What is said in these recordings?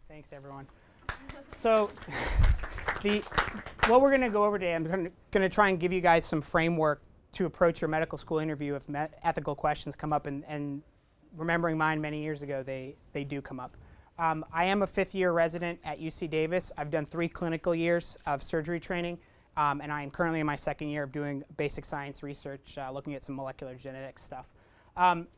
Thanks, everyone. So what we're going to go over today, I'm going to try and give you guys some framework to approach your medical school interview if ethical questions come up. And remembering mine many years ago, they do come up. I am a fifth-year resident at UC Davis. I've done 3 clinical years of surgery training, and I am currently in my second year of doing basic science research, looking at some molecular genetics stuff.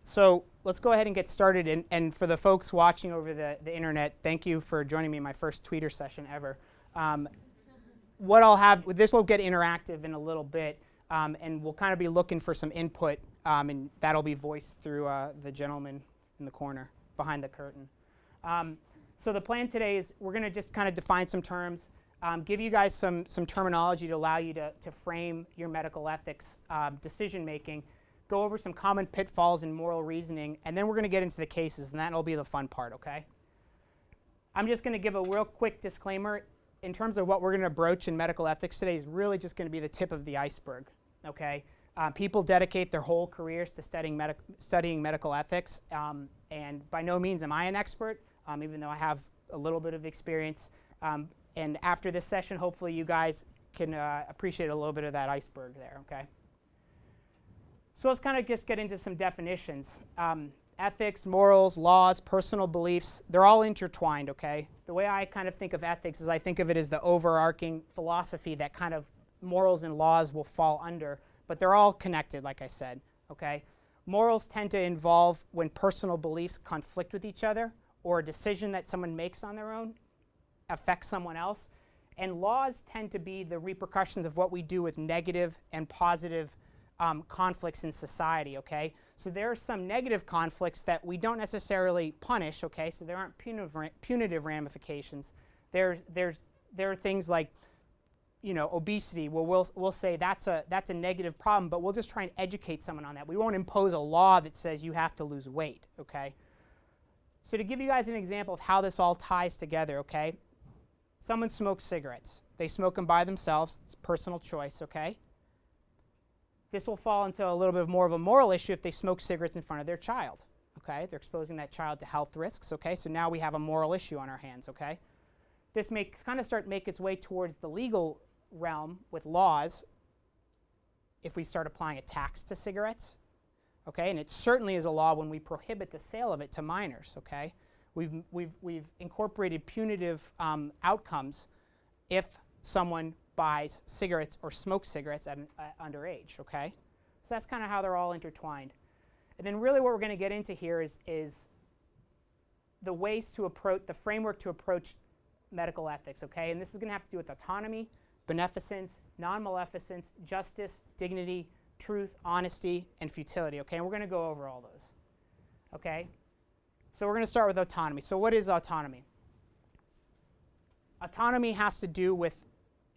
So let's go ahead and get started. And for the folks watching over the internet, thank you for joining me in my first Tweeter session ever. What I'll have, this will get interactive in a little bit, and we'll kind of be looking for some input, and that'll be voiced through the gentleman in the corner behind the curtain. So the plan today is we're going to just kind of define some terms, give you guys some terminology to allow you to frame your medical ethics decision making, go over some common pitfalls in moral reasoning, and then we're going to get into the cases, and that'll be the fun part, okay? I'm just going to give a real quick disclaimer. In terms of what we're going to broach in medical ethics today is really just going to be the tip of the iceberg, okay? People dedicate their whole careers to studying medical ethics, and by no means am I an expert, even though I have a little bit of experience. And after this session, hopefully you guys can appreciate a little bit of that iceberg there, okay? So let's kind of just get into some definitions. Ethics, morals, laws, personal beliefs, they're all intertwined, okay? The way I kind of think of ethics is I think of it as the overarching philosophy that kind of morals and laws will fall under, but they're all connected, like I said, okay? Morals tend to involve when personal beliefs conflict with each other, or a decision that someone makes on their own affects someone else. And laws tend to be the repercussions of what we do with negative and positive conflicts in society, okay? So there are some negative conflicts that we don't necessarily punish, okay? So there aren't punitive ramifications. There are things like, you know, obesity. Well, we'll say that's a negative problem, but we'll just try and educate someone on that. We won't impose a law that says you have to lose weight, okay? So to give you guys an example of how this all ties together, okay? Someone smokes cigarettes. They smoke them by themselves. It's a personal choice, okay? This will fall into a little bit more of a moral issue if they smoke cigarettes in front of their child, okay? They're exposing that child to health risks, okay? So now we have a moral issue on our hands, okay? This may kind of make its way towards the legal realm with laws if we start applying a tax to cigarettes, okay? And it certainly is a law when we prohibit the sale of it to minors, okay? We've incorporated punitive outcomes if someone buys cigarettes or smokes cigarettes at underage, okay? So that's kind of how they're all intertwined. And then really what we're going to get into here is the ways to approach, the framework to approach medical ethics, okay? And this is going to have to do with autonomy, beneficence, non-maleficence, justice, dignity, truth, honesty, and futility, okay? And we're going to go over all those, okay? So we're going to start with autonomy. So what is autonomy? Autonomy has to do with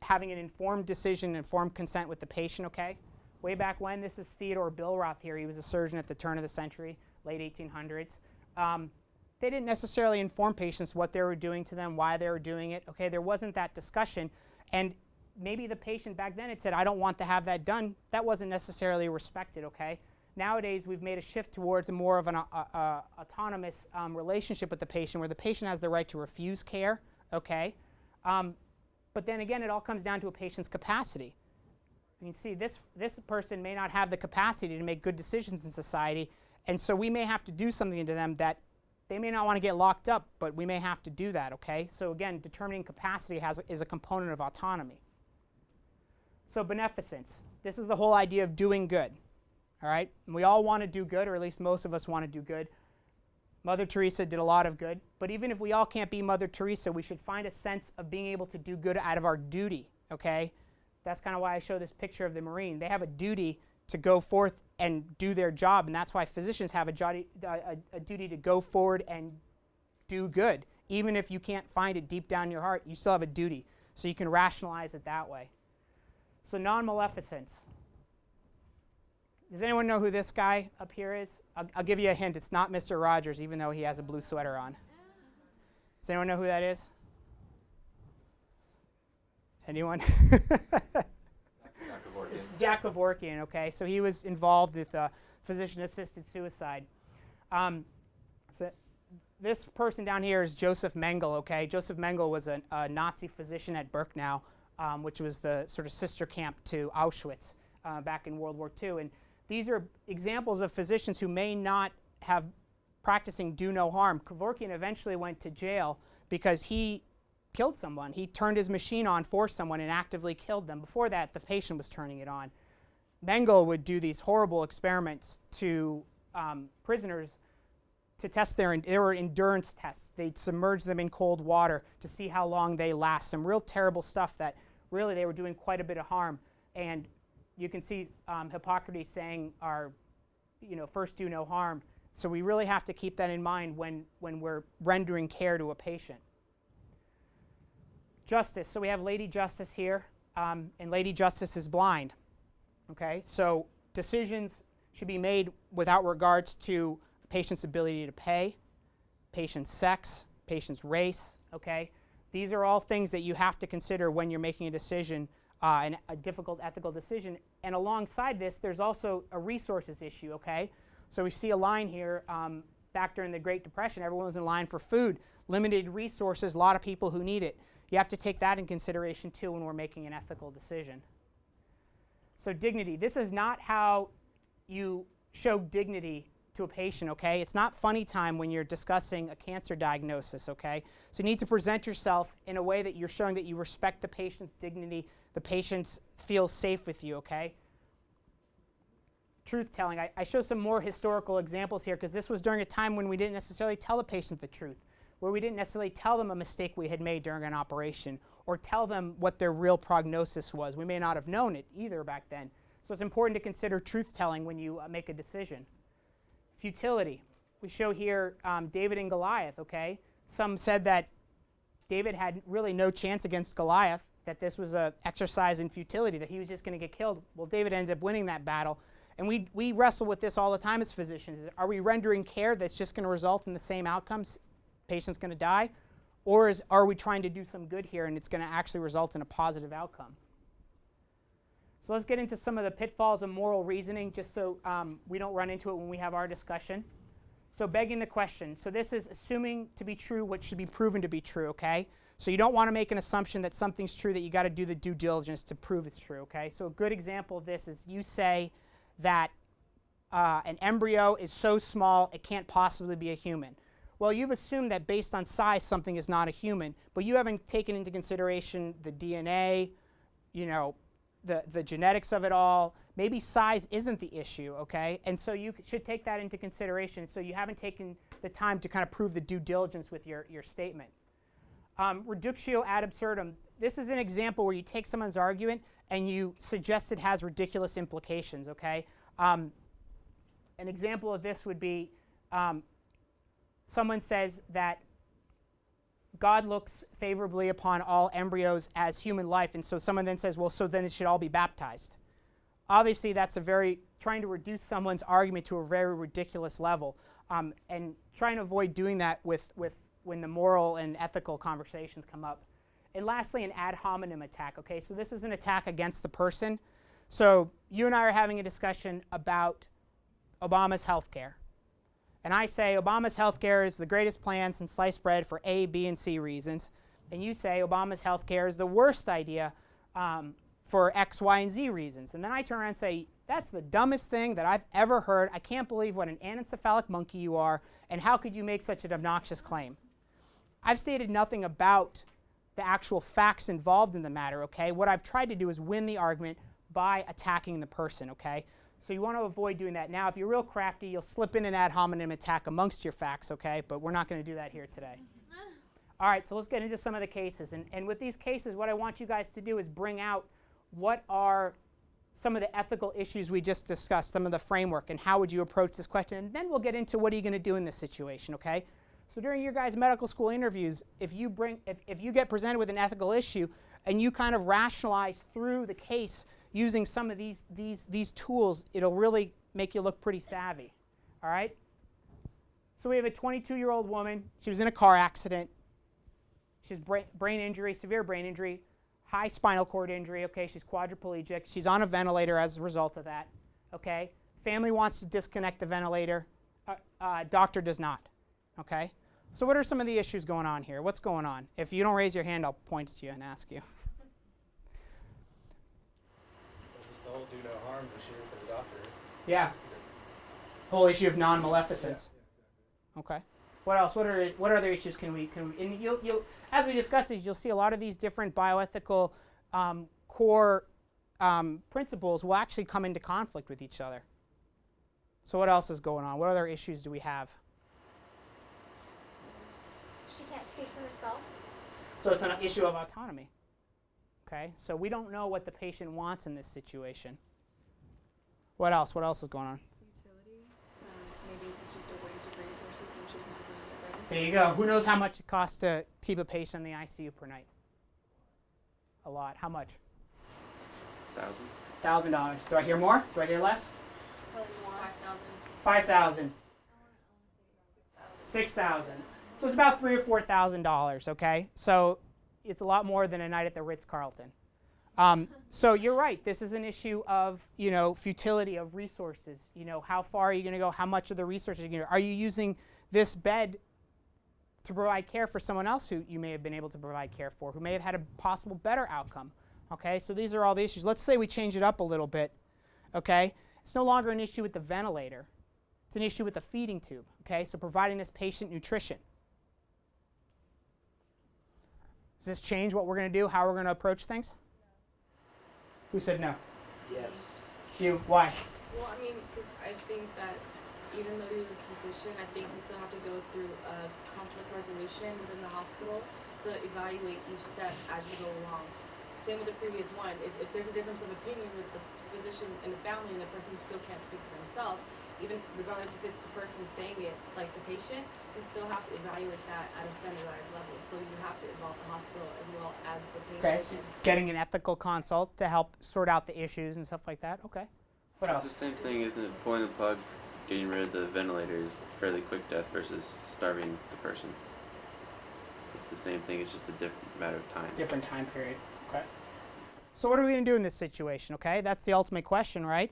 having an informed decision, informed consent with the patient, okay? Way back when, this is Theodore Billroth here. He was a surgeon at the turn of the century, late 1800s. They didn't necessarily inform patients what they were doing to them, why they were doing it, okay? There wasn't that discussion. And maybe the patient back then had said, I don't want to have that done. That wasn't necessarily respected, okay? Nowadays, we've made a shift towards more of an autonomous relationship with the patient where the patient has the right to refuse care, okay? But then again, it all comes down to a patient's capacity. You can see this person may not have the capacity to make good decisions in society, and so we may have to do something to them that they may not want to get locked up, but we may have to do that, okay? So again, determining capacity is a component of autonomy. So beneficence. This is the whole idea of doing good, all right? And we all want to do good, or at least most of us want to do good. Mother Teresa did a lot of good, but even if we all can't be Mother Teresa, we should find a sense of being able to do good out of our duty, okay? That's kind of why I show this picture of the Marine. They have a duty to go forth and do their job, and that's why physicians have a duty to go forward and do good. Even if you can't find it deep down in your heart, you still have a duty, so you can rationalize it that way. So non-maleficence. Does anyone know who this guy up here is? I'll give you a hint. It's not Mr. Rogers, even though he has a blue sweater on. Does anyone know who that is? Anyone? It's Jack Kevorkian, okay? So he was involved with physician-assisted suicide. So this person down here is Joseph Mengele, okay? Joseph Mengele was a Nazi physician at Birkenau, which was the sort of sister camp to Auschwitz back in World War II. And these are examples of physicians who may not have practicing do no harm. Kevorkian eventually went to jail because he killed someone. He turned his machine on for someone and actively killed them. Before that, the patient was turning it on. Mengele would do these horrible experiments to prisoners to test they were endurance tests. They'd submerge them in cold water to see how long they last. Some real terrible stuff that really they were doing quite a bit of harm. And you can see Hippocrates saying first do no harm. So we really have to keep that in mind when we're rendering care to a patient. Justice. So we have Lady Justice here, and Lady Justice is blind. Okay, so decisions should be made without regards to patient's ability to pay, patient's sex, patient's race. Okay, these are all things that you have to consider when you're making a decision, and a difficult ethical decision. And alongside this, there's also a resources issue. Okay, so we see a line here. Back during the Great Depression, everyone was in line for food, limited resources, a lot of people who need it. You have to take that in consideration too when we're making an ethical decision. So dignity. This is not how you show dignity to a patient, okay? It's not funny time when you're discussing a cancer diagnosis, okay? So you need to present yourself in a way that you're showing that you respect the patient's dignity, the patient feels safe with you, okay? Truth-telling. I show some more historical examples here because this was during a time when we didn't necessarily tell the patient the truth, where we didn't necessarily tell them a mistake we had made during an operation or tell them what their real prognosis was. We may not have known it either back then. So it's important to consider truth-telling when you make a decision. Futility. We show here David and Goliath, okay? Some said that David had really no chance against Goliath, that this was an exercise in futility, that he was just going to get killed. Well, David ends up winning that battle. And we wrestle with this all the time as physicians. Are we rendering care that's just going to result in the same outcomes? Patient's going to die? Or are we trying to do some good here and it's going to actually result in a positive outcome? So let's get into some of the pitfalls of moral reasoning just so we don't run into it when we have our discussion. So begging the question. So this is assuming to be true what should be proven to be true, okay? So you don't want to make an assumption that something's true, that you got to do the due diligence to prove it's true, okay? So a good example of this is you say that an embryo is so small it can't possibly be a human. Well, you've assumed that based on size something is not a human, but you haven't taken into consideration the DNA, the genetics of it all. Maybe size isn't the issue, okay? And so you should take that into consideration. So you haven't taken the time to kind of prove the due diligence with your statement. Reductio ad absurdum. This is an example where you take someone's argument and you suggest it has ridiculous implications, okay? An example of this would be someone says that God looks favorably upon all embryos as human life, and so someone then says, well, so then it should all be baptized. Obviously, that's trying to reduce someone's argument to a very ridiculous level, and trying to avoid doing that when the moral and ethical conversations come up. And lastly, an ad hominem attack, okay? So this is an attack against the person. So you and I are having a discussion about Obama's health care. And I say Obama's health care is the greatest plan since sliced bread for A, B, and C reasons. And you say Obama's health care is the worst idea for X, Y, and Z reasons. And then I turn around and say, that's the dumbest thing that I've ever heard. I can't believe what an anencephalic monkey you are, and how could you make such an obnoxious claim? I've stated nothing about the actual facts involved in the matter, okay? What I've tried to do is win the argument by attacking the person, okay? So you want to avoid doing that. Now, if you're real crafty, you'll slip in an ad hominem attack amongst your facts, okay? But we're not going to do that here today. All right, so let's get into some of the cases. And with these cases, what I want you guys to do is bring out what are some of the ethical issues we just discussed, some of the framework, and how would you approach this question. And then we'll get into what are you going to do in this situation, okay? So during your guys' medical school interviews, if you get presented with an ethical issue and you kind of rationalize through the case using some of these tools, it'll really make you look pretty savvy, all right? So we have a 22-year-old woman. She was in a car accident. She has brain injury, severe brain injury, high spinal cord injury, okay? She's quadriplegic. She's on a ventilator as a result of that, okay? Family wants to disconnect the ventilator. Doctor does not, okay? So what are some of the issues going on here? What's going on? If you don't raise your hand, I'll point to you and ask you. Just the whole do no harm issue for the doctor. Yeah. Whole issue of non-maleficence. Yeah. Okay. What else? What other issues can we and you'll as we discuss these, you'll see a lot of these different bioethical core principles will actually come into conflict with each other. So what else is going on? What other issues do we have? She can't speak for herself. So it's an issue of autonomy. Okay, so we don't know what the patient wants in this situation. What else? What else is going on? Futility. Maybe it's just a waste of resources and she's not going to get ready. There you go. Who knows how much it costs to keep a patient in the ICU per night? A lot. How much? $1,000. Do I hear more? Do I hear less? Probably more. 5,000. 6,000. So it's about $3,000 or $4,000. Okay, so it's a lot more than a night at the Ritz-Carlton. So you're right. This is an issue of futility of resources. How far are you going to go? How much of the resources are you going to? Are you using this bed to provide care for someone else who you may have been able to provide care for, who may have had a possible better outcome? Okay, so these are all the issues. Let's say we change it up a little bit. Okay, it's no longer an issue with the ventilator. It's an issue with the feeding tube. Okay, so providing this patient nutrition. Does this change what we're going to do, how we're going to approach things? Who said no? Yes. You. Why? Well, I mean, because I think that even though you're a physician, I think you still have to go through a conflict resolution within the hospital to evaluate each step as you go along. Same with the previous one. If there's a difference of opinion with the physician and the family and the person still can't speak for themselves, even regardless if it's the person saying it, like the patient, you still have to evaluate that at a standardized level. So you have to involve the hospital as well as the patient. Okay, so getting an ethical consult to help sort out the issues and stuff like that. Okay. What else? It's the same thing, isn't it? Pulling the plug, getting rid of the ventilator is fairly quick death versus starving the person. It's the same thing, it's just a different matter of time. Different time period. Okay. So what are we going to do in this situation? Okay, that's the ultimate question, right?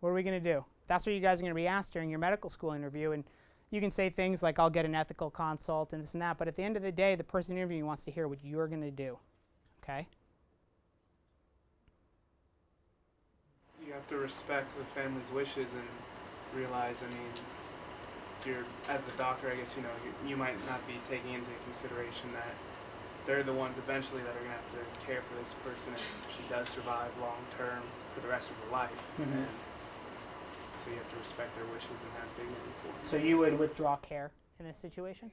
What are we going to do? That's what you guys are going to be asked during your medical school interview, and you can say things like, I'll get an ethical consult and this and that, but at the end of the day, the person interviewing wants to hear what you're going to do. Okay? You have to respect the family's wishes and realize, I mean, as the doctor, I guess, you might not be taking into consideration that they're the ones eventually that are going to have to care for this person if she does survive long term for the rest of her life. Mm-hmm. And so you have to respect their wishes and have dignity for them. So you would withdraw care in this situation?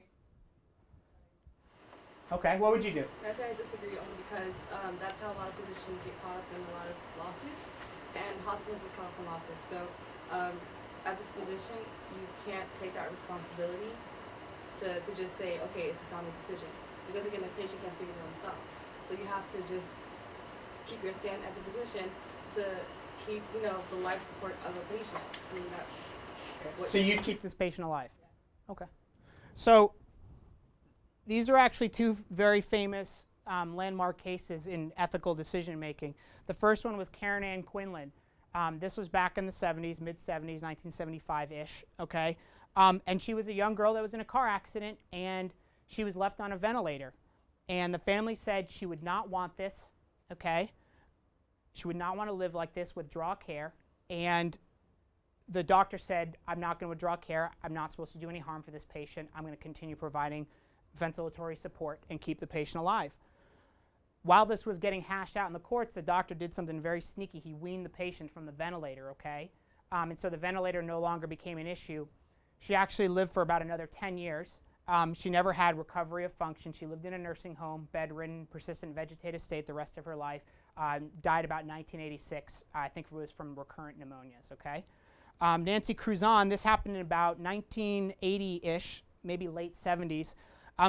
Okay, what would you do? I say I disagree only because that's how a lot of physicians get caught up in a lot of lawsuits, and hospitals get caught up in lawsuits. So as a physician, you can't take that responsibility to just say, okay, it's a family's decision. Because again, the patient can't speak for themselves. So you have to just keep your stand as a physician to keep, the life support of a patient. I mean, that's what. So you'd keep this patient alive? Okay. So these are actually two very famous landmark cases in ethical decision making. The first one was Karen Ann Quinlan. This was back in the 70s, mid-70s, 1975-ish, okay? And she was a young girl that was in a car accident, and she was left on a ventilator. And the family said she would not want this, okay? She would not want to live like this, withdraw care. And the doctor said, I'm not going to withdraw care. I'm not supposed to do any harm for this patient. I'm going to continue providing ventilatory support and keep the patient alive. While this was getting hashed out in the courts, the doctor did something very sneaky. He weaned the patient from the ventilator, okay? And so the ventilator no longer became an issue. She actually lived for about another 10 years. She never had recovery of function. She lived in a nursing home, bedridden, persistent vegetative state the rest of her life. Died about 1986. I think it was from recurrent pneumonias, okay? Nancy Cruzan, this happened in about 1980-ish, maybe late 70s.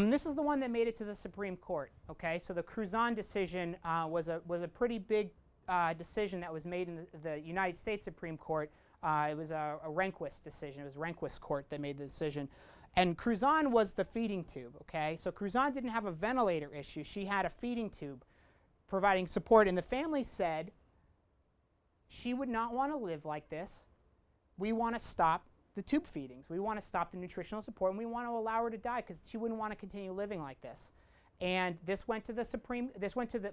This is the one that made it to the Supreme Court, okay? So the Cruzan decision was a pretty big decision that was made in the United States Supreme Court. It was a Rehnquist decision. It was Rehnquist court that made the decision. And Cruzan was the feeding tube, okay? So Cruzan didn't have a ventilator issue. She had a feeding tube providing support. And the family said, she would not want to live like this. We want to stop the tube feedings. We want to stop the nutritional support, and we want to allow her to die because she wouldn't want to continue living like this. And this went to the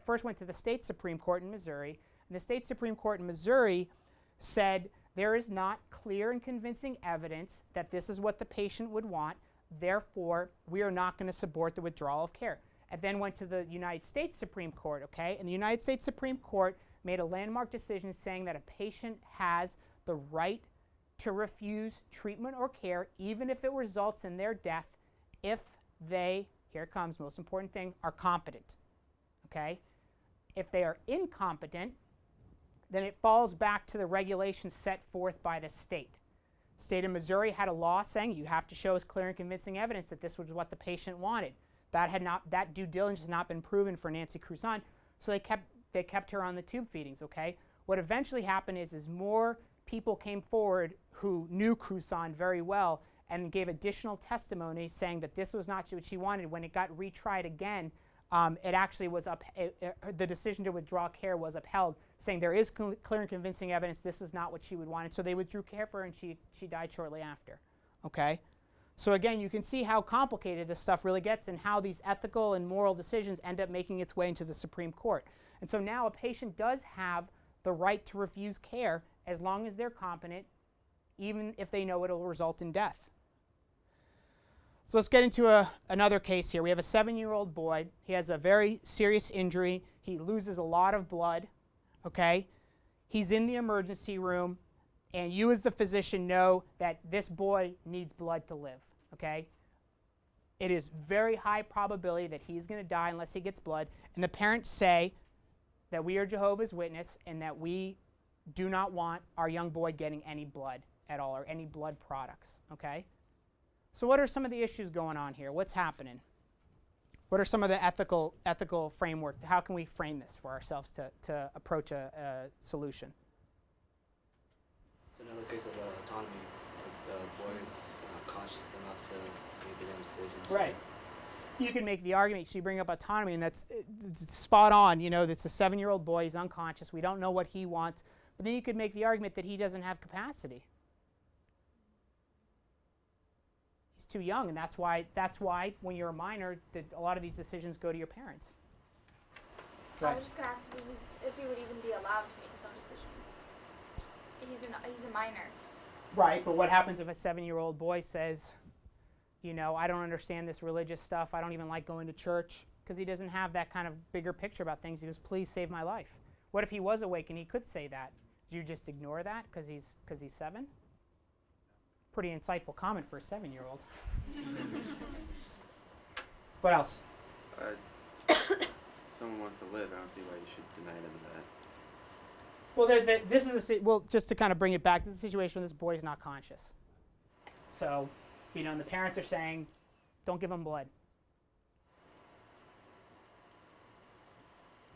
first went to the state Supreme Court in Missouri, and the state Supreme Court in Missouri said there is not clear and convincing evidence that this is what the patient would want, therefore we are not going to support the withdrawal of care. And then went to the United States Supreme Court, okay? And the United States Supreme Court made a landmark decision saying that a patient has the right to refuse treatment or care even if it results in their death if they, here it comes, most important thing, are competent, okay? If they are incompetent, then it falls back to the regulations set forth by the state. The state of Missouri had a law saying you have to show us clear and convincing evidence that this was what the patient wanted. That due diligence has not been proven for Nancy Cruzan, so they kept her on the tube feedings, okay? What eventually happened is more people came forward who knew Cruzan very well and gave additional testimony saying that this was not what she wanted. When it got retried again, it actually was the decision to withdraw care was upheld, saying there is clear and convincing evidence this is not what she would want. And so they withdrew care for her, and she died shortly after. Okay? So again, you can see how complicated this stuff really gets and how these ethical and moral decisions end up making its way into the Supreme Court. And so now a patient does have the right to refuse care as long as they're competent, even if they know it will result in death. So let's get into another case here. We have a 7-year-old boy. He has a very serious injury. He loses a lot of blood, okay? He's in the emergency room, and you as the physician know that this boy needs blood to live, okay? It is very high probability that he's going to die unless he gets blood. And the parents say that we are Jehovah's Witness and that we do not want our young boy getting any blood at all or any blood products, okay? So what are some of the issues going on here? What's happening? What are some of the ethical framework? How can we frame this for ourselves to approach a solution? It's another case of autonomy. Like the boy is conscious enough to make his own decisions. Right. You can make the argument, so you bring up autonomy, and it's spot on. You know, this is a 7-year-old boy, he's unconscious, we don't know what he wants, but then you could make the argument that he doesn't have capacity. He's too young, and that's why when you're a minor, a lot of these decisions go to your parents. I was just going to ask if he would even be allowed to make his own decision. He's a minor. Right, but what happens if a 7-year-old boy says, you know, I don't understand this religious stuff, I don't even like going to church, because he doesn't have that kind of bigger picture about things. He goes, please save my life. What if he was awake and he could say that? Do you just ignore that because he's 7? Pretty insightful comment for a 7-year-old. What else? Someone wants to live. I don't see why you should deny them that. Well, this is just to kind of bring it back to the situation where this boy is not conscious. So, you know, and the parents are saying, don't give him blood.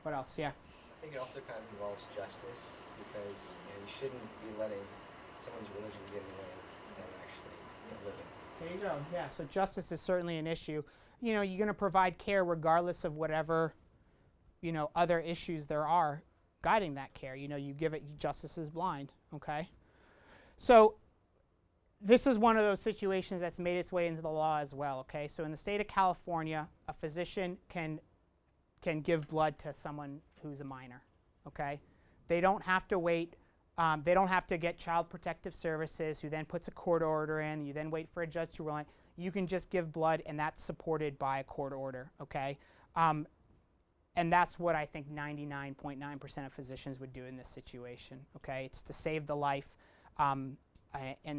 What else? Yeah. I think it also kind of involves justice because you shouldn't be letting someone's religion get in the way of them actually living. There you go. Yeah. So justice is certainly an issue. You know, you're going to provide care regardless of whatever, you know, other issues there are guiding that care. You know, you give it. Justice is blind. Okay. So this is one of those situations that's made its way into the law as well. Okay. So in the state of California, a physician can give blood to someone who's a minor, okay? They don't have to wait. They don't have to get Child Protective Services, who then puts a court order in. You then wait for a judge to rule on it. You can just give blood, and that's supported by a court order, okay? And that's what I think 99.9% of physicians would do in this situation, okay? It's to save the life. And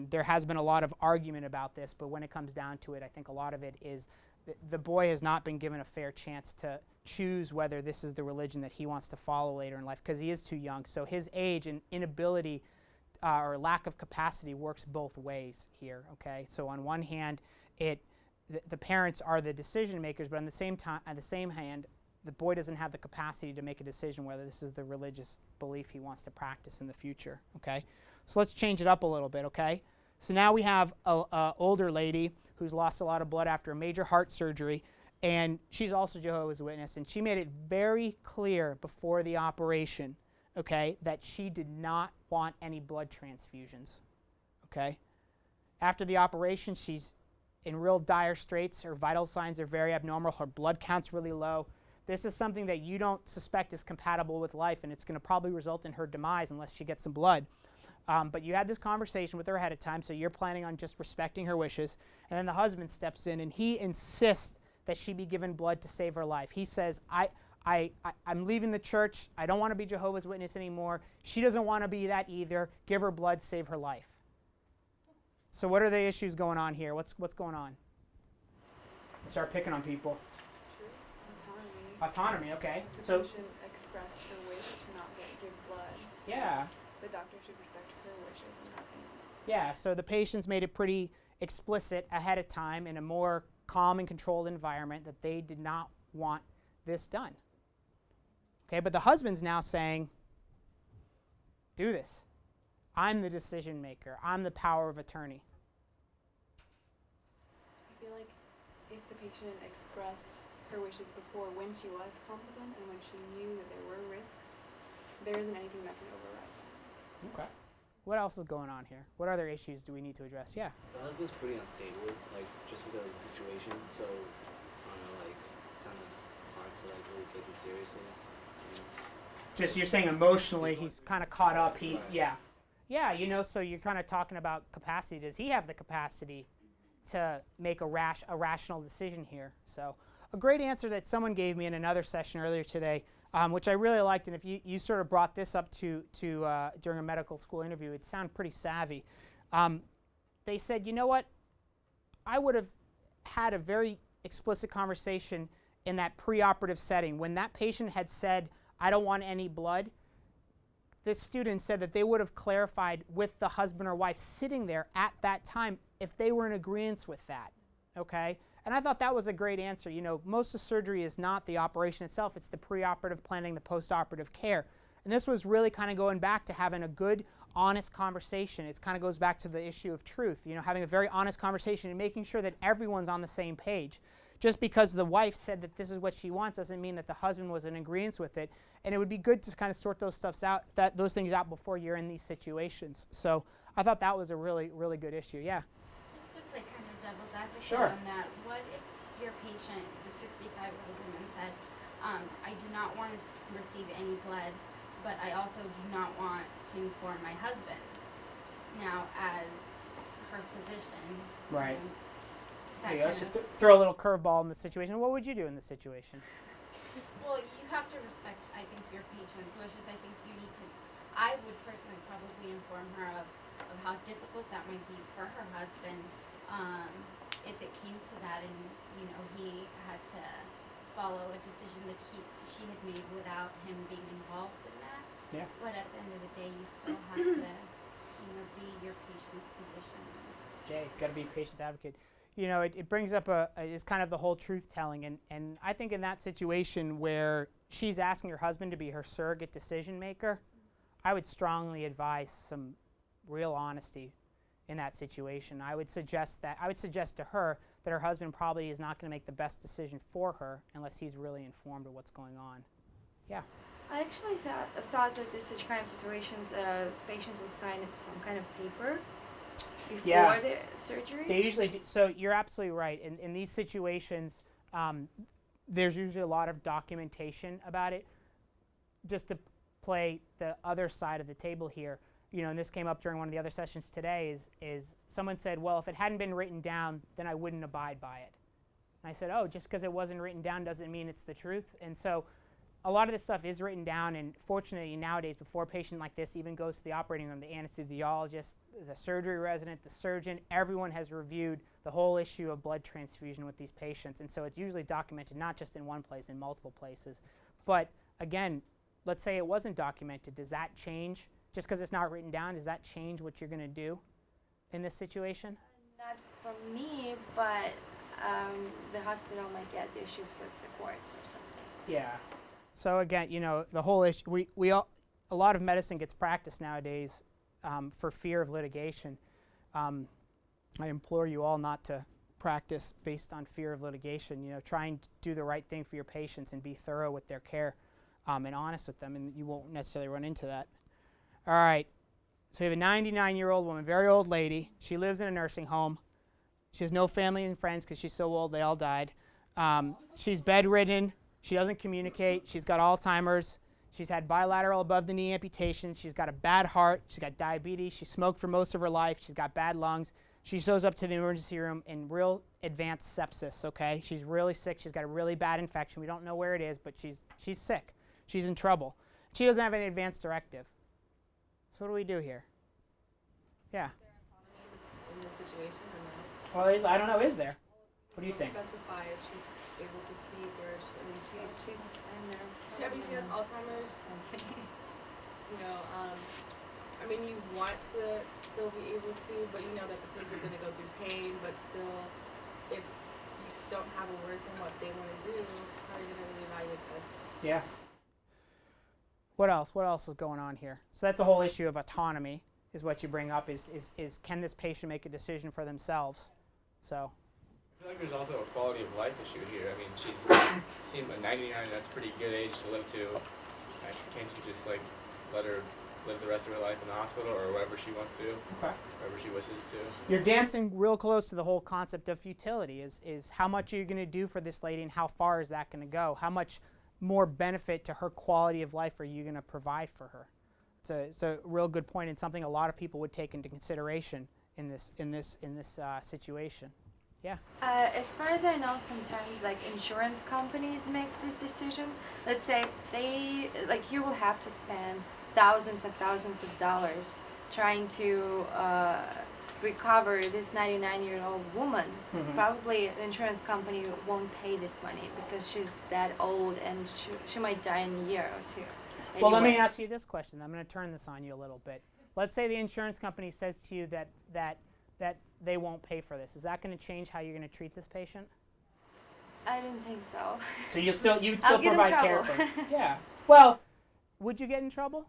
there has been a lot of argument about this, but when it comes down to it, I think a lot of it is the boy has not been given a fair chance to choose whether this is the religion that he wants to follow later in life because he is too young. So his age and inability or lack of capacity works both ways here. Okay, so on one hand, the parents are the decision makers, but on the same hand, the boy doesn't have the capacity to make a decision whether this is the religious belief he wants to practice in the future. Okay, so let's change it up a little bit. Okay, so now we have a older lady who's lost a lot of blood after a major heart surgery, and she's also Jehovah's Witness, and she made it very clear before the operation, okay, that she did not want any blood transfusions, okay? After the operation, she's in real dire straits. Her vital signs are very abnormal. Her blood count's really low. This is something that you don't suspect is compatible with life, and it's going to probably result in her demise unless she gets some blood. But you had this conversation with her ahead of time, so you're planning on just respecting her wishes. And then the husband steps in, and he insists that she be given blood to save her life. He says, I'm leaving the church. I don't want to be Jehovah's Witness anymore. She doesn't want to be that either. Give her blood, save her life. So what are the issues going on here? What's going on? Start picking on people. Autonomy, okay. The So patient expressed her wish to not give blood. yeah. The doctor should respect her wishes and not anyone else's. Yeah, so the patients made it pretty explicit ahead of time in a more calm and controlled environment that they did not want this done. Okay, but the husband's now saying, do this. I'm the decision maker. I'm the power of attorney. I feel like if the patient expressed her wishes before when she was competent and when she knew that there were risks, there isn't anything that can override that. Okay. What else is going on here? What other issues do we need to address? Yeah. The husband's pretty unstable, like just because of the situation. So I don't know, like it's kind of hard to like really take him seriously. Just you're saying emotionally he's kind of caught up. Yeah, you know, so you're kind of talking about capacity. Does he have the capacity to make a rational decision here? So a great answer that someone gave me in another session earlier today, which I really liked, and if you sort of brought this up to during a medical school interview, it sounded pretty savvy. They said, you know what, I would have had a very explicit conversation in that preoperative setting. When that patient had said, I don't want any blood, this student said that they would have clarified with the husband or wife sitting there at that time if they were in agreement with that, okay? And I thought that was a great answer. You know, most of surgery is not the operation itself, it's the preoperative planning, the postoperative care. And this was really kind of going back to having a good, honest conversation. It kind of goes back to the issue of truth, you know, having a very honest conversation and making sure that everyone's on the same page. Just because the wife said that this is what she wants doesn't mean that the husband was in agreement with it. And it would be good to kind of sort those things out before you're in these situations. So I thought that was a really, really good issue. Yeah. Just to play kind of devil's advocate Sure. on that, what if your patient, the 65-year-old woman, said, I do not want to receive any blood, but I also do not want to inform my husband. Now, as her physician, Right. That Yeah, kind so of, throw a little curveball in the situation. What would you do in this situation? well, you have to respect, I think, your patient's wishes. I think you need to, I would personally probably inform her of how difficult that might be for her husband if it came to that and, you know, he had to follow a decision that she had made without him being involved in that. Yeah. But at the end of the day, you still have to, you know, be your patient's physician. Jay, got to be a patient's advocate. You know, it brings up it's kind of the whole truth-telling. And I think in that situation where she's asking her husband to be her surrogate decision maker, I would strongly advise some real honesty in that situation. I would suggest to her that her husband probably is not going to make the best decision for her unless he's really informed of what's going on. Yeah. I actually thought that this such kind of situations, patients would sign some kind of paper before the surgery. They usually do. So you're absolutely right. In these situations, there's usually a lot of documentation about it. Just to play the other side of the table here, you know, and this came up during one of the other sessions today, is someone said, well, if it hadn't been written down, then I wouldn't abide by it. And I said, oh, just because it wasn't written down doesn't mean it's the truth. And so a lot of this stuff is written down, and fortunately nowadays, before a patient like this even goes to the operating room, the anesthesiologist, the surgery resident, the surgeon, everyone has reviewed the whole issue of blood transfusion with these patients. And so it's usually documented not just in one place, in multiple places. But again, let's say it wasn't documented. Does that change? Just because it's not written down, does that change what you're going to do in this situation? Not for me, but the hospital might get issues with the court or something. Yeah. So again, you know, the whole issue, a lot of medicine gets practiced nowadays for fear of litigation. I implore you all not to practice based on fear of litigation. You know, try and do the right thing for your patients and be thorough with their care and honest with them, and you won't necessarily run into that. All right. So we have a 99-year-old woman, very old lady. She lives in a nursing home. She has no family and friends because she's so old, they all died. She's bedridden. She doesn't communicate. She's got Alzheimer's. She's had bilateral above-the-knee amputation. She's got a bad heart. She's got diabetes. She smoked for most of her life. She's got bad lungs. She shows up to the emergency room in real advanced sepsis, okay? She's really sick. She's got a really bad infection. We don't know where it is, but she's sick. She's in trouble. She doesn't have any advance directive. So what do we do here? Yeah. Is there autonomy in this situation or no? Well, I don't know, is there? What do you think? Specify if she's able to speak or if she has Alzheimer's. You know, I mean, you want to still be able to, but you know that the patient's going to go through pain, but still, if you don't have a word from what they want to do, how are you going to really evaluate this? Yeah. What else? What else is going on here? So that's the whole issue of autonomy, is what you bring up, is can this patient make a decision for themselves? So. I feel like there's also a quality of life issue here. I mean, she's seems like 99, that's a pretty good age to live to. Can't you just like let her live the rest of her life in the hospital or wherever she wants to, wherever she wishes to? You're dancing real close to the whole concept of futility, is how much are you going to do for this lady and how far is that going to go? How much more benefit to her quality of life are you going to provide for her? It's a real good point and something a lot of people would take into consideration in this situation. Yeah. As far as I know, sometimes like insurance companies make this decision. Let's say you will have to spend thousands of dollars trying to recover this 99-year-old woman. Mm-hmm. Probably the insurance company won't pay this money because she's that old and she might die in a year or two. Anyway. Well, let me ask you this question. I'm going to turn this on you a little bit. Let's say the insurance company says to you that they won't pay for this. Is that going to change how you're going to treat this patient? I don't think so. So you'd still I'll get in provide care trouble. for them. Yeah. Well, would you get in trouble?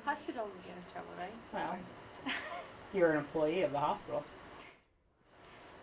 Hospital will get in trouble, right? Well, you're an employee of the hospital.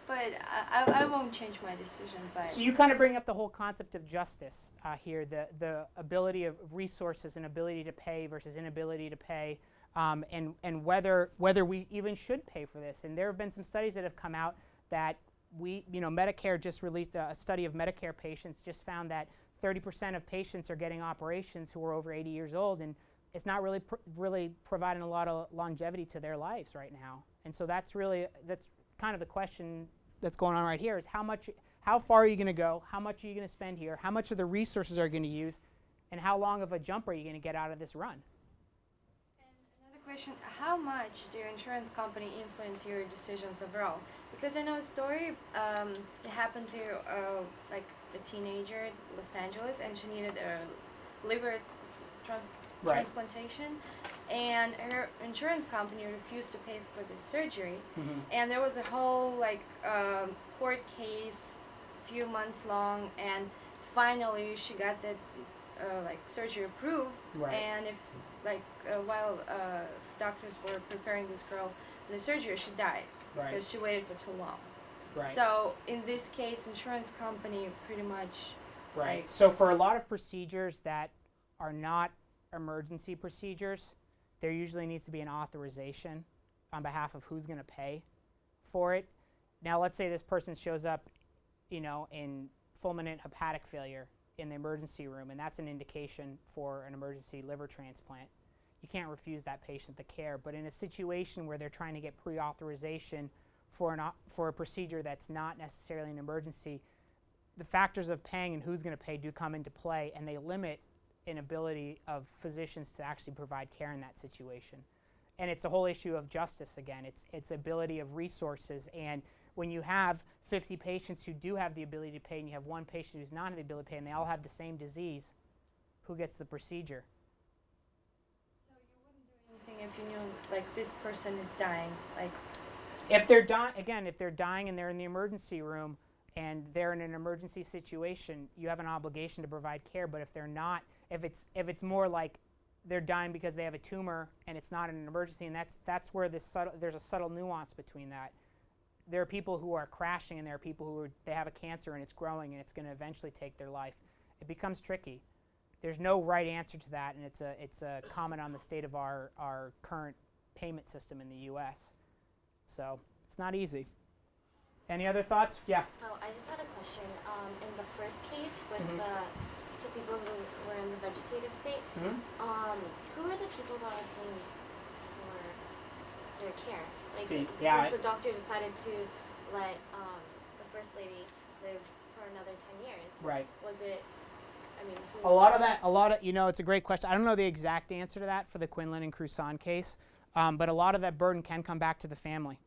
But I won't change my decision. But So you kind of bring up the whole concept of justice here, the ability of resources and ability to pay versus inability to pay, and whether we even should pay for this. And there have been some studies that have come out that Medicare just released a study of Medicare patients, just found that 30% of patients are getting operations who are over 80 years old, and it's not really providing a lot of longevity to their lives right now. And so that's kind of the question that's going on right here, is how far are you going to go, how much are you going to spend here, how much of the resources are you going to use, and how long of a jump are you going to get out of this run? And another question, how much do insurance company influence your decisions overall? Because I know a story, it happened to like a teenager in Los Angeles, and she needed a liver transplantation, and her insurance company refused to pay for the surgery. Mm-hmm. And there was a whole court case, few months long, and finally she got the surgery approved. Right. And while doctors were preparing this girl for the surgery, she died because she waited for too long. Right. So in this case, insurance company pretty much. Right. So for a lot of procedures that are not emergency procedures, there usually needs to be an authorization on behalf of who's going to pay for it. Now, let's say this person shows up, in fulminant hepatic failure in the emergency room, and that's an indication for an emergency liver transplant. You can't refuse that patient the care. But in a situation where they're trying to get pre-authorization for a procedure that's not necessarily an emergency, the factors of paying and who's going to pay do come into play, and they limit an ability of physicians to actually provide care in that situation. And it's a whole issue of justice again. It's ability of resources, and when you have 50 patients who do have the ability to pay and you have one patient who's not have the ability to pay and they all have the same disease, who gets the procedure? So you wouldn't do anything if you knew this person is dying, If they're dying and they're in the emergency room and they're in an emergency situation, you have an obligation to provide care. But if they're not, if it's more like they're dying because they have a tumor and it's not an emergency, and that's where there's a subtle nuance between that. There are people who are crashing, and there are people who they have a cancer and it's growing and it's going to eventually take their life. It becomes tricky. there's no right answer to that, and it's a comment on the state of our current payment system in the U.S. So it's not easy. Any other thoughts? Yeah. Oh, I just had a question. In the first case with Mhm. the two people who were in the vegetative state, Mhm. who are the people that are paying for their care? Like, Yeah, since the doctor decided to let the first lady live for another 10 years, Right. was it? I mean, who? It's a great question. I don't know the exact answer to that for the Quinlan and Cruzan case, but a lot of that burden can come back to the family.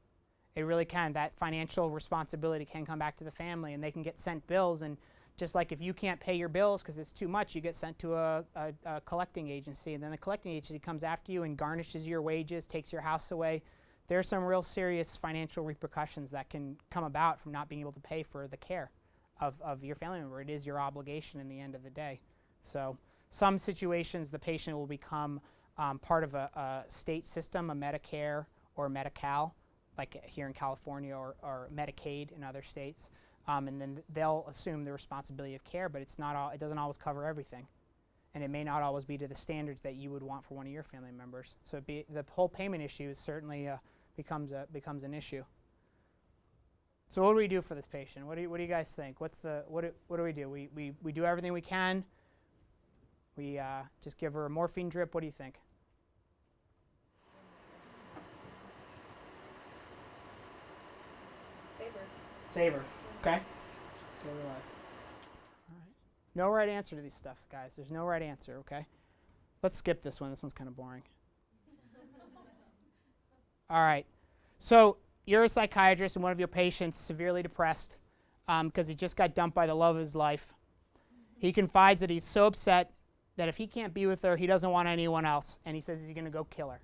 It really can. That financial responsibility can come back to the family, and they can get sent bills. And just like if you can't pay your bills because it's too much, you get sent to a collecting agency, and then the collecting agency comes after you and garnishes your wages, takes your house away. There are some real serious financial repercussions that can come about from not being able to pay for the care of your family member. It is your obligation in the end of the day. So some situations the patient will become part of a state system, a Medicare or Medi-Cal, like here in California, or Medicaid in other states, and then they'll assume the responsibility of care, but it doesn't always cover everything, and it may not always be to the standards that you would want for one of your family members. So the whole payment issue is certainly becomes an issue. So what do we do for this patient? What do you guys think? What do we do? We do everything we can. We just give her a morphine drip. What do you think? Save her. Okay. Save her life. All right. No right answer to these stuff, guys. There's no right answer, okay? Let's skip this one. This one's kind of boring. All right. So you're a psychiatrist and one of your patients severely depressed because he just got dumped by the love of his life. He confides that he's so upset that if he can't be with her, he doesn't want anyone else, and he says he's going to go kill her.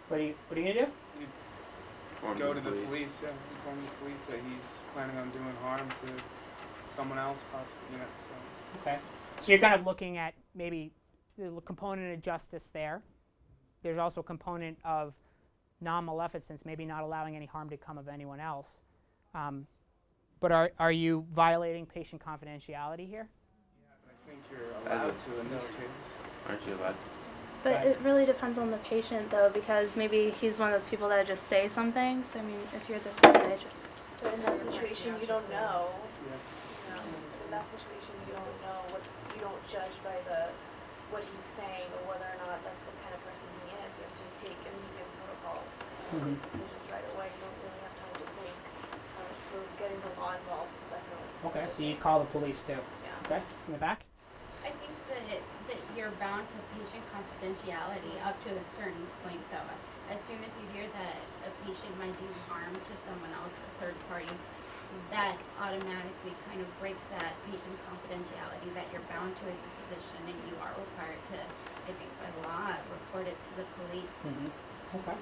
What are you going to do? Go to the police, inform the police that he's planning on doing harm to someone else, possibly, So. Okay. So you're kind of looking at maybe the component of justice there. There's also a component of non-maleficence, maybe not allowing any harm to come of anyone else. But are you violating patient confidentiality here? Yeah, I think you're allowed to in this case. Aren't you allowed? But it really depends on the patient, though, because maybe he's one of those people that just say some things. I mean, if you're the psychiatrist. But in that situation, you don't know. Yeah. You know, in that situation, you don't know you don't judge by what he's saying or whether or not that's the kind of person he is. You have to take immediate protocols, make decisions right away. You don't really have time to think. So getting the law involved is definitely. Okay, so you call the police too. Yeah. Okay, in the back. I think that you're bound to patient confidentiality up to a certain point, though. As soon as you hear that a patient might do harm to someone else or third party, that automatically kind of breaks that patient confidentiality that you're bound to as a physician, and you are required to, I think by law, report it to the police. Mm-hmm. Okay.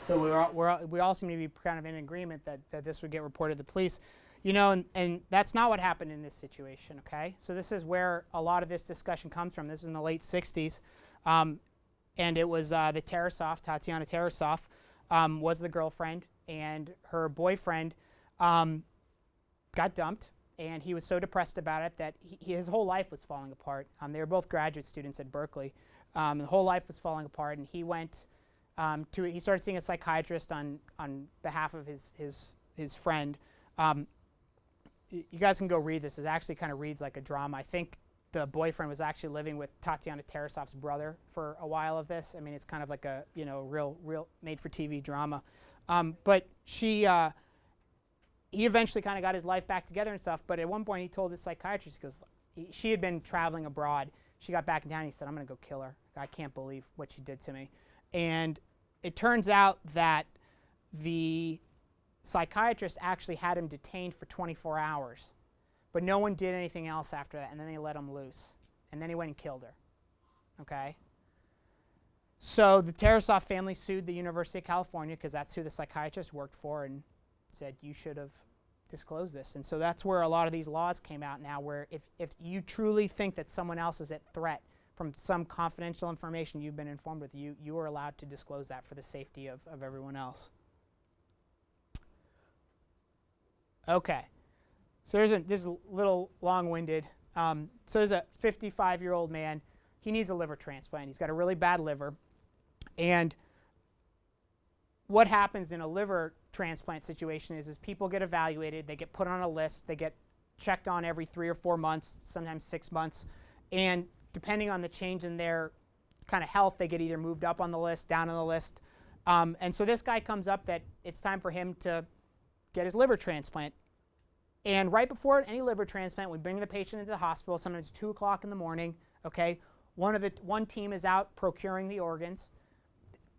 So we all seem to be kind of in agreement that this would get reported to the police. You know, and that's not what happened in this situation, okay? So this is where a lot of this discussion comes from. This is in the late 60s. And it was Tatiana Tarasov was the girlfriend, and her boyfriend got dumped, and he was so depressed about it that his whole life was falling apart. They were both graduate students at Berkeley. The whole life was falling apart, and he went he started seeing a psychiatrist on behalf of his friend. You guys can go read this. It actually kind of reads like a drama. I think the boyfriend was actually living with Tatiana Tarasov's brother for a while of this. I mean, it's kind of like a real made-for-TV drama. But he eventually kind of got his life back together and stuff. But at one point, he told his psychiatrist, because she had been traveling abroad. She got back in town. And he said, "I'm going to go kill her. I can't believe what she did to me." And it turns out that the psychiatrist actually had him detained for 24 hours, but no one did anything else after that, and then they let him loose, and then he went and killed her. Okay? So the Tarasov family sued the University of California, because that's who the psychiatrist worked for, and said, you should have disclosed this. And so that's where a lot of these laws came out now, where if you truly think that someone else is at threat from some confidential information you've been informed with, you are allowed to disclose that for the safety of everyone else. Okay, So this is a little long-winded. So there's a 55-year-old man. He needs a liver transplant. He's got a really bad liver. And what happens in a liver transplant situation is people get evaluated, they get put on a list, they get checked on every 3 or 4 months, sometimes 6 months, and depending on the change in their kind of health, they get either moved up on the list, down on the list. And so this guy comes up that it's time for him to get his liver transplant. And right before any liver transplant, we bring the patient into the hospital, sometimes 2 o'clock in the morning, okay? One team is out procuring the organs.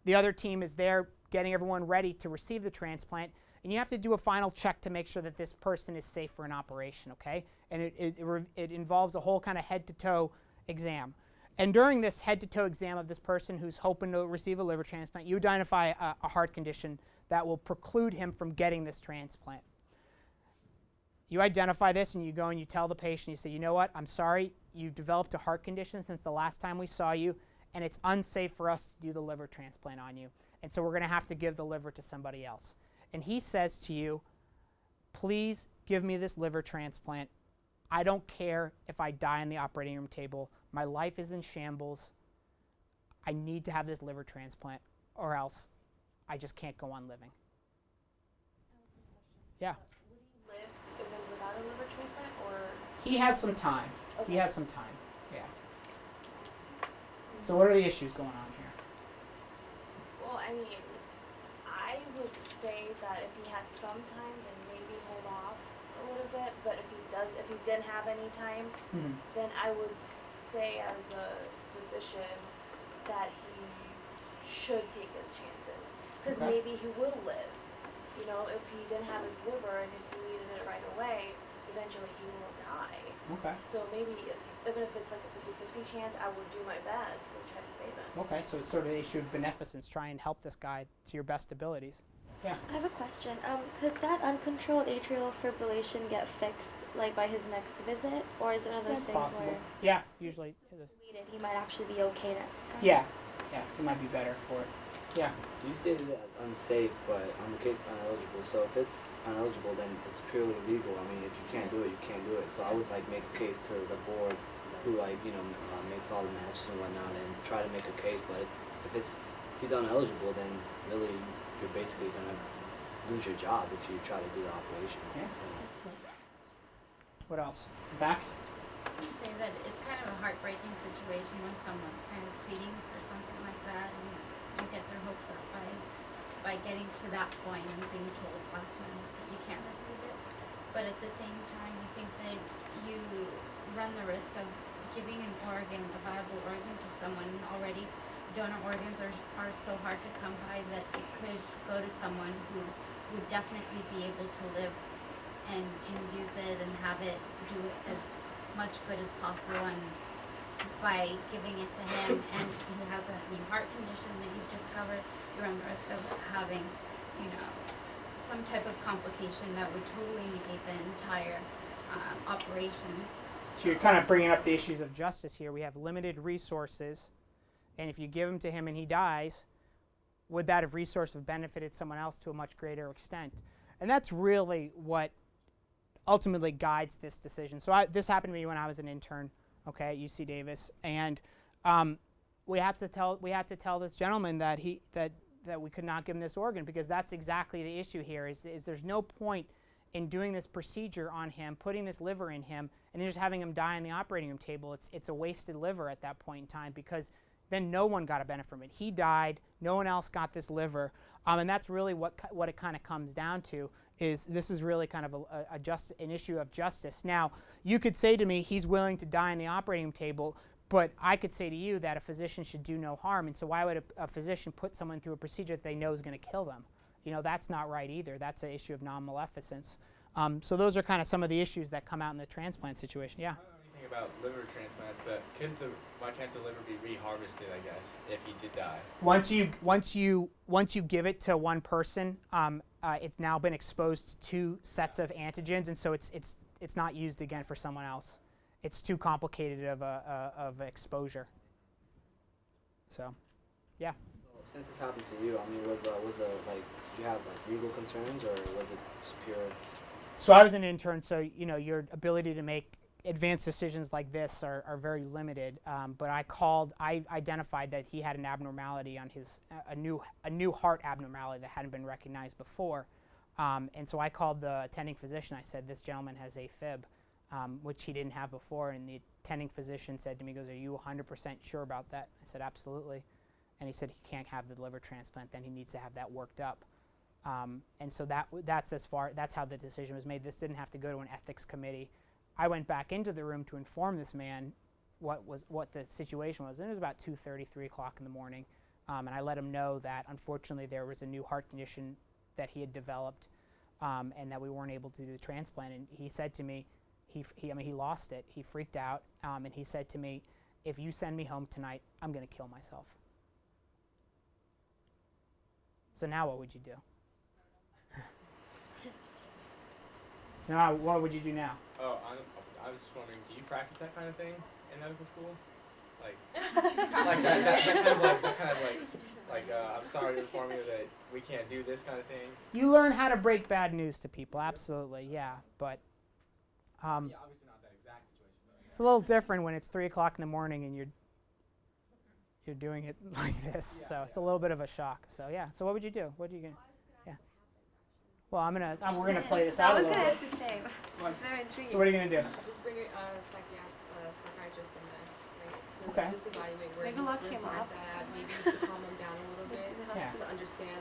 The other team is there getting everyone ready to receive the transplant. And you have to do a final check to make sure that this person is safe for an operation, okay? And it involves a whole kind of head-to-toe exam. And during this head-to-toe exam of this person who's hoping to receive a liver transplant, you identify a heart condition that will preclude him from getting this transplant. You identify this and you go and you tell the patient, you say, you know what, I'm sorry, you've developed a heart condition since the last time we saw you, and it's unsafe for us to do the liver transplant on you. And so we're going to have to give the liver to somebody else. And he says to you, please give me this liver transplant. I don't care if I die on the operating room table. My life is in shambles. I need to have this liver transplant or else I just can't go on living. Yeah. Would he live even without a liver transplant, or? He has some time. Okay. He has some time, yeah. So what are the issues going on here? Well, I mean, I would say that if he has some time, then maybe hold off a little bit. But if he didn't have any time, then I would say as a physician that he should take his chances. Because maybe he will live. You know, if he didn't have his liver and if he needed it right away, eventually he will die. Okay. So maybe even if it's like a 50-50 chance, I would do my best and try to save him. Okay, so it's sort of the issue of beneficence. Try and help this guy to your best abilities. Yeah. I have a question. Could that uncontrolled atrial fibrillation get fixed, like, by his next visit? Or is it one of those That's things possible. where Yeah, usually it is. he might actually be okay next time? Yeah, it might be better for it. Yeah. You stated it as unsafe, but on the case uneligible. So if it's uneligible, then it's purely legal. I mean, if you can't do it, you can't do it. So I would make a case to the board, who makes all the matches and whatnot, and try to make a case. But if he's uneligible, then really you're basically gonna lose your job if you try to do the operation. Yeah. What else? Back. Just to say that it's kind of a heartbreaking situation when someone's kind of pleading for something like that, and you get their hopes up by getting to that point and being told last minute that you can't receive it. But at the same time, I think that you run the risk of giving an organ, a viable organ, to someone already. Donor organs are so hard to come by that it could go to someone who would definitely be able to live and use it and have it do as much good as possible. And by giving it to him, and he has a new heart condition that you've discovered, you run the risk of having, some type of complication that would totally negate the entire operation. So you're kind of bringing up the issues of justice here. We have limited resources, and if you give them to him and he dies, would that resource have benefited someone else to a much greater extent? And that's really what ultimately guides this decision. So this happened to me when I was an intern, okay, at UC Davis, and we had to tell this gentleman that we could not give him this organ, because that's exactly the issue here. Is there's no point in doing this procedure on him, putting this liver in him, and then just having him die on the operating room table. It's a wasted liver at that point in time, because then no one got a benefit from it. He died, no one else got this liver, and that's really what it kind of comes down to. Is this is really kind of an issue of justice. Now, you could say to me, he's willing to die on the operating room table, but I could say to you that a physician should do no harm, and so why would a physician put someone through a procedure that they know is going to kill them? That's not right either. That's an issue of non-maleficence. So those are kind of some of the issues that come out in the transplant situation. Yeah. I don't know anything about liver transplants, but why can't the liver be reharvested, I guess, if he did die? Once you give it to one person, it's now been exposed to 2 sets of antigens, and so it's not used again for someone else. It's too complicated of exposure. So, yeah. So since this happened to you, I mean, did you have legal concerns, or was it just pure So I was an intern, so your ability to make advanced decisions like this are very limited. But I identified that he had an abnormality on his a new heart abnormality that hadn't been recognized before, and so I called the attending physician. I said, this gentleman has AFib, which he didn't have before, and the attending physician said to me, "Are you 100% sure about that?" I said, "Absolutely," and he said he can't have the liver transplant. Then he needs to have that worked up. And so that's how the decision was made. This didn't have to go to an ethics committee. I went back into the room to inform this man what the situation was, and it was about 2:30, 3 o'clock in the morning, and I let him know that unfortunately there was a new heart condition that he had developed, and that we weren't able to do the transplant. And he said to me, he lost it. He freaked out, and he said to me, "If you send me home tonight, I'm going to kill myself." So now what would you do? Now, what would you do now? Oh, I was just wondering, do you practice that kind of thing in medical school? Like, that kind of like, I'm sorry to inform you that we can't do this kind of thing. You learn how to break bad news to people, absolutely, yeah. But yeah, obviously not that exact situation. But it's a little different when it's 3 o'clock in the morning and you're doing it like this. Yeah, so it's a little bit of a shock. So yeah. So what would you do? What are you gonna? Well, we're gonna play this out a little bit. I was gonna ask the same. It's very intriguing. So what are you gonna do? Just bring a psychiatrist in there, right? To Okay. just evaluate where Maybe lock his him mind's up. at, maybe to calm him down a little bit, Yeah. to understand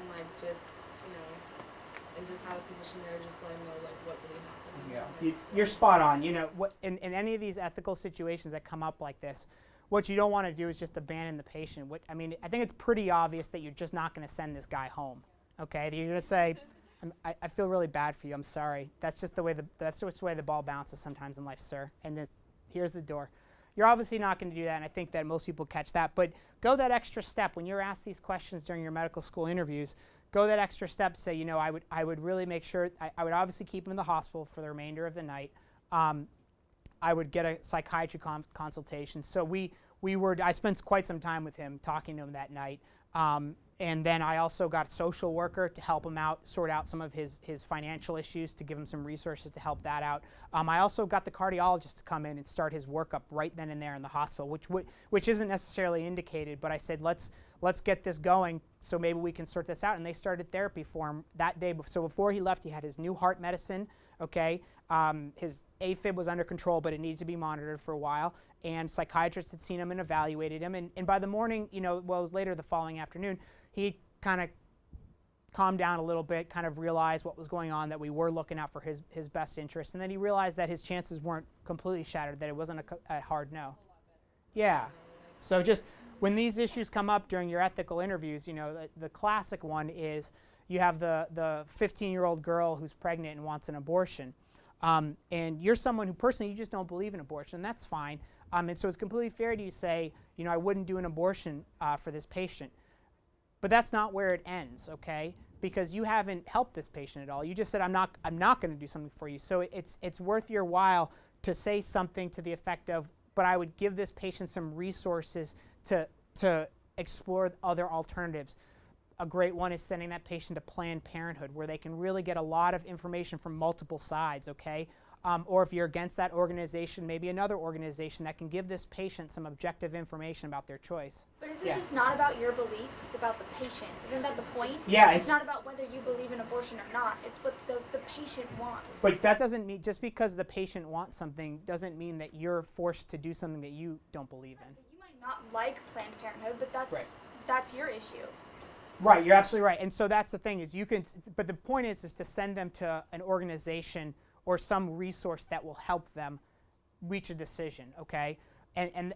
and just have a physician there, just let him know what really happened. Yeah. You're spot on. In any of these ethical situations that come up like this, what you don't want to do is just abandon the patient. I think it's pretty obvious that you're just not going to send this guy home. Okay, you're going to say, I feel really bad for you. I'm sorry. That's just the way the ball bounces sometimes in life, sir. And here's the door. You're obviously not going to do that, and I think that most people catch that. But go that extra step when you're asked these questions during your medical school interviews. Go that extra step. Say, I would really make sure. I would obviously keep him in the hospital for the remainder of the night. I would get a psychiatry consultation. So I spent quite some time with him, talking to him that night. And then I also got a social worker to help him out, sort out some of his financial issues, to give him some resources to help that out. I also got the cardiologist to come in and start his workup right then and there in the hospital, which isn't necessarily indicated, but I said, let's get this going so maybe we can sort this out. And they started therapy for him that day. So before he left, he had his new heart medicine, okay? His AFib was under control, but it needed to be monitored for a while. And psychiatrists had seen him and evaluated him. And by the morning, it was later the following afternoon, he kind of calmed down a little bit, kind of realized what was going on, that we were looking out for his best interest. And then he realized that his chances weren't completely shattered, that it wasn't a hard no. Yeah. So just when these issues come up during your ethical interviews, the classic one is you have the 15-year-old girl who's pregnant and wants an abortion. And you're someone who personally, you just don't believe in abortion, and that's fine. And so it's completely fair to you say, I wouldn't do an abortion for this patient. But that's not where it ends, okay? Because you haven't helped this patient at all. You just said, I'm not going to do something for you. So it's worth your while to say something to the effect of, but I would give this patient some resources to explore other alternatives. A great one is sending that patient to Planned Parenthood, where they can really get a lot of information from multiple sides, okay? Or if you're against that organization, maybe another organization that can give this patient some objective information about their choice. But isn't this not about your beliefs? It's about the patient. Isn't that the point? Yeah. It's not about whether you believe in abortion or not. It's what the patient wants. But that doesn't mean, just because the patient wants something doesn't mean that you're forced to do something that you don't believe in. You might not like Planned Parenthood, but that's your issue. Right, you're absolutely right. And so that's the thing, is but the point is to send them to an organization or some resource that will help them reach a decision, okay? And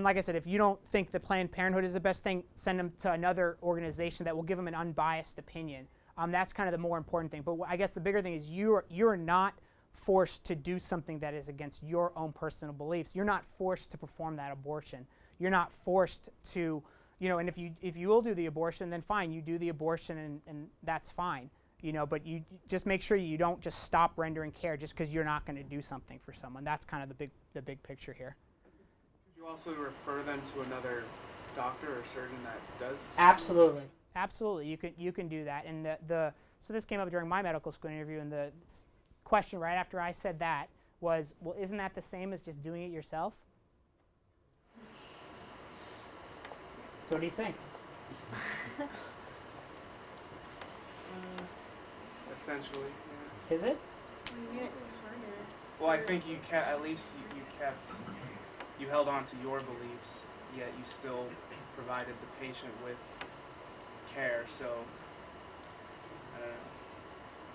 like I said, if you don't think that Planned Parenthood is the best thing, send them to another organization that will give them an unbiased opinion. That's kind of the more important thing. But I guess the bigger thing is you're not forced to do something that is against your own personal beliefs. You're not forced to perform that abortion. You're not forced to, and if you will do the abortion, then fine, you do the abortion and that's fine. But you just make sure you don't just stop rendering care just because you're not going to do something for someone. That's kind of the big picture here. Could you also refer them to another doctor or surgeon that does? Absolutely. You can do that. And so this came up during my medical school interview, and question right after I said that was, well, isn't that the same as just doing it yourself? So what do you think? Essentially, yeah. Is it? Well, you made it harder. Well, I think you kept, at least you held on to your beliefs, yet you still provided the patient with care, so, I don't know.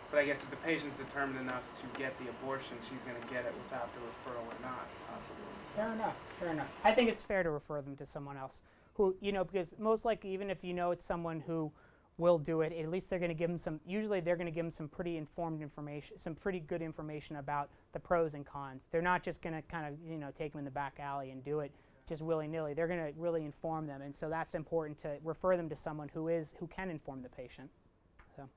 But I guess if the patient's determined enough to get the abortion, she's going to get it without the referral or not, possibly. So. Fair enough, fair enough. I think it's fair to refer them to someone else who, because most likely, even if it's someone who will do it, at least they're going to give them usually they're going to give them some pretty informed information, some pretty good information about the pros and cons. They're not just going to kind of, take them in the back alley and do it just willy-nilly. They're going to really inform them, and so that's important to refer them to someone who can inform the patient. So,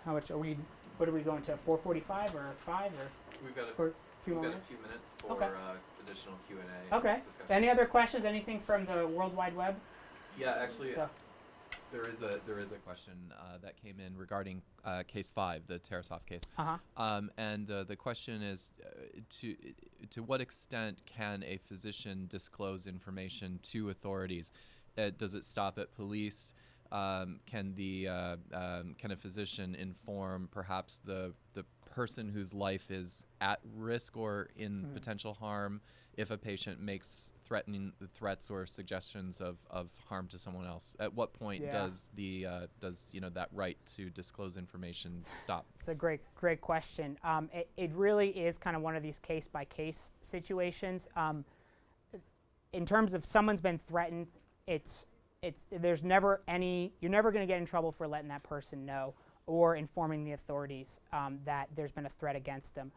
how much are we? What are we going to? 4:45 or 5 or? We've got a few minutes for okay. additional Q&A. Okay. Discussion. Any other questions? Anything from the World Wide Web? Yeah, actually, So. there is a question that came in regarding case 5, the Tarasov case. Uh-huh. And the question is, to what extent can a physician disclose information to authorities? Does it stop at police? Can a physician inform perhaps the person whose life is at risk or in potential harm if a patient makes threatening threats or suggestions of harm to someone else? At what point does that right to disclose information stop? It's a great question. It really is kind of one of these case by case situations. In terms of someone's been threatened, you're never going to get in trouble for letting that person know or informing the authorities that there's been a threat against them.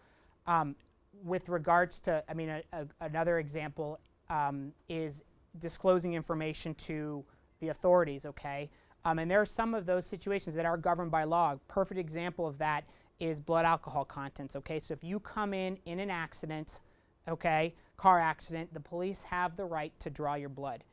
With regards to, another example is disclosing information to the authorities, okay? And there are some of those situations that are governed by law. A perfect example of that is blood alcohol contents, okay? So if you come in an accident, okay, car accident, the police have the right to draw your blood.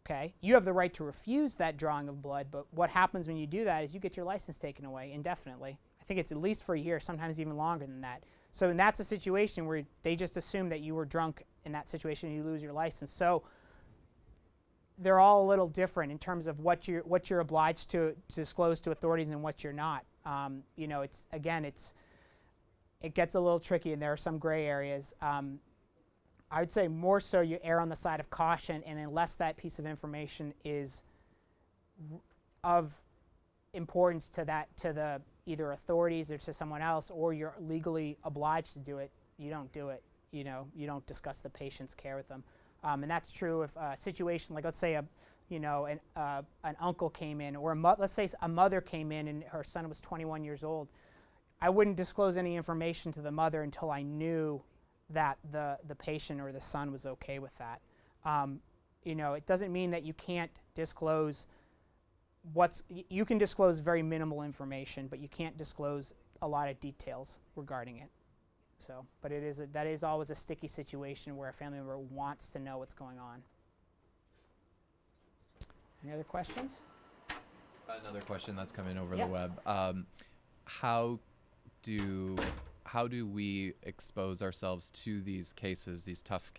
Okay, you have the right to refuse that drawing of blood, but what happens when you do that is you get your license taken away indefinitely. I think it's at least for a year, sometimes even longer than that. So and that's a situation where they just assume that you were drunk in that situation and you lose your license. So they're all a little different in terms of what you're obliged to disclose to authorities and what you're not. It gets a little tricky and there are some gray areas. I would say more so you err on the side of caution, and unless that piece of information is of importance to the either authorities or to someone else, or you're legally obliged to do it, you don't do it. You don't discuss the patient's care with them, and that's true if a situation like, let's say an uncle came in, or let's say a mother came in and her son was 21 years old. I wouldn't disclose any information to the mother until I knew that the patient or the son was okay with that. It doesn't mean that you can't disclose you can disclose very minimal information, but you can't disclose a lot of details regarding it. So, but that is always a sticky situation where a family member wants to know what's going on. Any other questions? Another question that's come in over Yeah. the web. How do we expose ourselves to these cases, these tough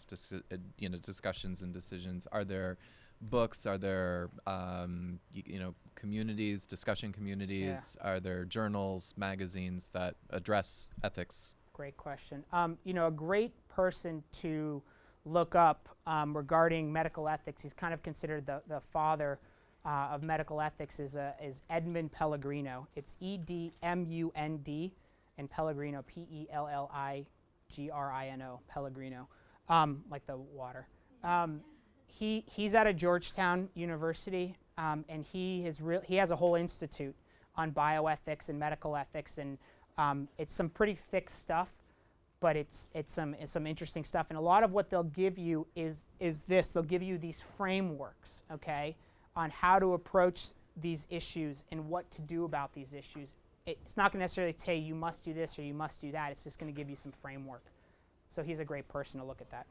discussions and decisions? Are there books? Are there communities, discussion communities? Yeah. Are there journals, magazines that address ethics? Great question. A great person to look up regarding medical ethics, he's kind of considered the father of medical ethics, is Edmund Pellegrino. It's Edmund and Pellegrino, Pelligrino, Pellegrino, like the water. He's out of Georgetown University, and he has a whole institute on bioethics and medical ethics, and it's some pretty thick stuff, but it's some interesting stuff. And a lot of what they'll give you is this. They'll give you these frameworks, okay, on how to approach these issues and what to do about these issues. It's not going to necessarily say you must do this or you must do that. It's just going to give you some framework. So he's a great person to look at that.